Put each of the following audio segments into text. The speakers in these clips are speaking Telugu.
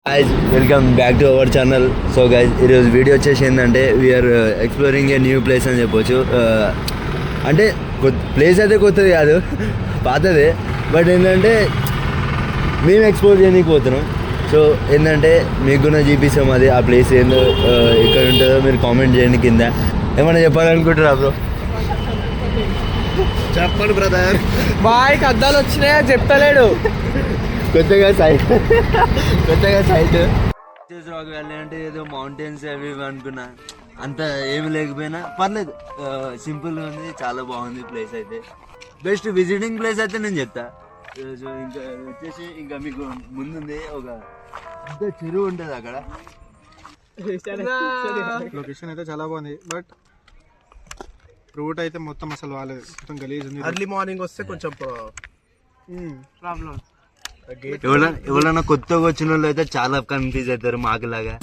Guys welcome back to our channel. So guys ఈరోజు వీడియో వచ్చేసి ఏంటంటే we're exploring a new place అని చెప్పొచ్చు. అంటే ప్లేస్ అయితే కొత్తది కాదు, పాతదే. బట్ ఏంటంటే మేము ఎక్స్ప్లోర్ చేయడానికి పోతున్నాం. సో ఏంటంటే మీకు కూడా చూపిస్తాం అది ఆ ప్లేస్ ఏందో ఎక్కడ ఉంటుందో మీరు కామెంట్ చేయండి కింద. ఏమైనా చెప్పాలనుకుంటారా బ్రో? చెప్పండి బ్రదర్. బాయ్కి అద్దాలు వచ్చినాయా చెప్తలేడు. కొత్తగా సైట్ రాక్ వ్యాలీ అంటే ఏదో మౌంటైన్స్ అవి ఇవి అనుకున్నా, అంత ఏమి లేకపోయినా పర్లేదు, సింపుల్గా ఉంది, చాలా బాగుంది ప్లేస్ అయితే. బెస్ట్ విజిటింగ్ ప్లేస్ అయితే నేను చెప్తా. సో ఇంకా వచ్చేసి ఇంకా మీకు ముందుంది ఒక పెద్ద చెరువు ఉంటుంది అక్కడ. లొకేషన్ అయితే చాలా బాగుంది, బట్ రూట్ అయితే మొత్తం అసలు వాళ్ళది, మొత్తం గలీజ్ ఉంది. ఎర్లీ మార్నింగ్ వస్తే కొంచెం ప్రాబ్లం. ఎవరైనా కొత్తగా వచ్చిన వాళ్ళు అయితే చాలా కన్ఫ్యూజ్ అవుతారు మాకులాగా.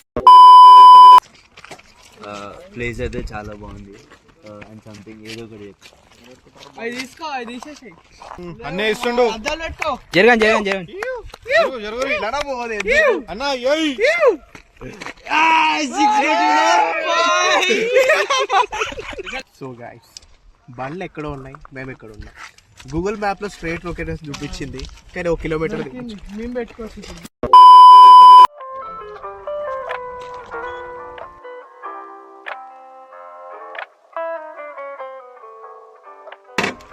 ప్లేస్ అయితే చాలా బాగుంది. అండ్ సంథింగ్ ఏదో ఒకటి అవి తీసుకో, అవి తీసేసి అన్నీ ఇస్తుండు. అద్దాలు పెట్టుకో. జరగండి అన్న సో గైస్ బండ్లు ఎక్కడో ఉన్నాయి, మేము ఎక్కడ ఉన్నాం. గూగుల్ మ్యాప్ లో స్ట్రైట్ లొకేషన్ చూపించింది, కానీ 1 కిలోమీటర్ మేము పెట్టుకోవచ్చు.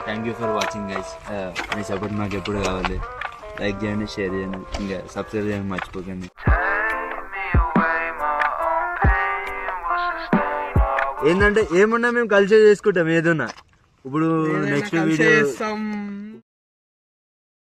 Thank you for watching guys. Me support నాకు ఎప్పుడు కావాలి. లైక్ చేయండి, షేర్ చేయండి, ఇంకా సబ్స్క్రైబ్ చేయండి మర్చిపోకండి. ఏంటంటే ఏమున్నా మేము కలిసి చేసుకుంటాం ఏదన్నా. ఇప్పుడు నెక్స్ట్ వీడియో